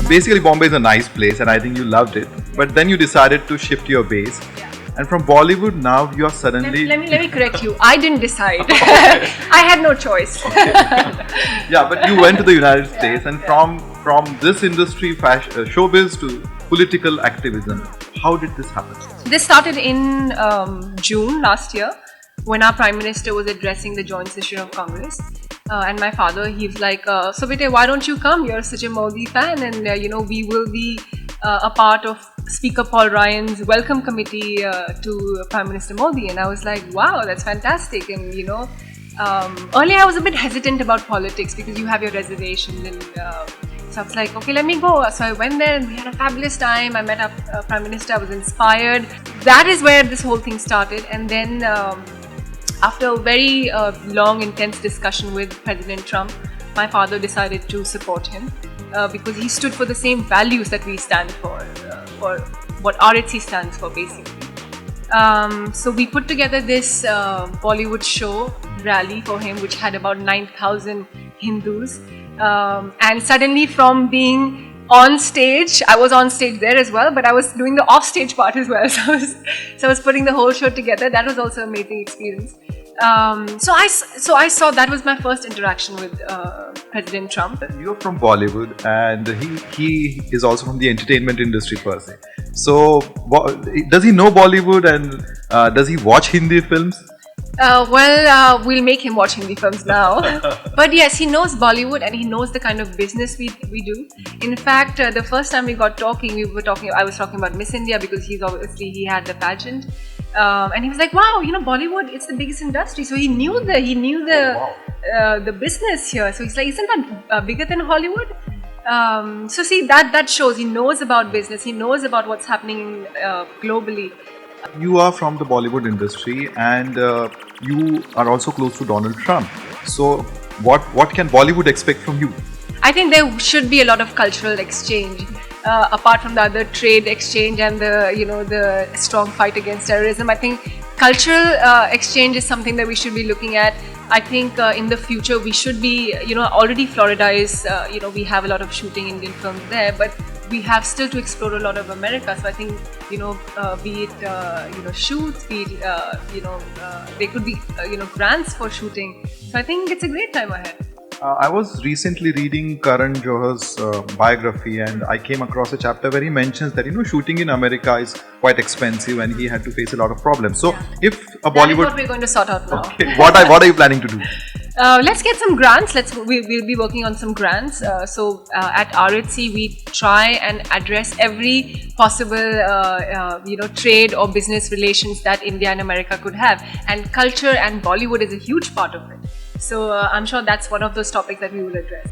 basically Bombay is a nice place and I think you loved it. But then you decided to shift your base. Yeah. And from Bollywood now you are suddenly... Let me correct you. I didn't decide. I had no choice. Yeah, but you went to the United States and from this industry, showbiz to political activism, how did this happen? This started in June last year when our Prime Minister was addressing the joint session of Congress. And my father, he's like, so bete, why don't you come? You're such a Modi fan and we will be a part of Speaker Paul Ryan's welcome committee to Prime Minister Modi. And I was like, wow, that's fantastic. And earlier I was a bit hesitant about politics because you have your reservations and so I was like, okay, let me go. So I went there and we had a fabulous time. I met our Prime Minister, I was inspired. That is where this whole thing started. And then after a very long, intense discussion with President Trump, my father decided to support him because he stood for the same values that we stand for what RHC stands for, basically. So we put together this Bollywood show rally for him, which had about 9,000 Hindus. And suddenly from being on stage, I was on stage there as well, but I was doing the off-stage part as well. So I was putting the whole show together. That was also an amazing experience. So I saw that was my first interaction with President Trump. You're from Bollywood and he is also from the entertainment industry per se. So does he know Bollywood and does he watch Hindi films? We'll make him watch Hindi films now. But yes, he knows Bollywood and he knows the kind of business we do. In fact, the first time we got talking, I was talking about Miss India because he had the pageant. And he was like, wow, Bollywood, it's the biggest industry. So he knew the business here. So he's like, isn't that bigger than Hollywood? So see, that shows he knows about business. He knows about what's happening globally. You are from the Bollywood industry and you are also close to Donald Trump. So what can Bollywood expect from you? I think there should be a lot of cultural exchange. Apart from the other trade exchange and the strong fight against terrorism, I think cultural exchange is something that we should be looking at. I think in the future we should be, already Florida is, we have a lot of shooting Indian films there, but we have still to explore a lot of America. So I think, be it, shoots, be it, there could be, grants for shooting. So I think it's a great time ahead. I was recently reading Karan Johar's biography and I came across a chapter where he mentions that shooting in America is quite expensive and he had to face a lot of problems. So if a Bollywood... That is what we're going to sort out now. Okay. What are you planning to do? Let's get some grants. We'll be working on some grants. So at RHC we try and address every possible trade or business relations that India and America could have, and culture and Bollywood is a huge part of it. So I'm sure that's one of those topics that we will address.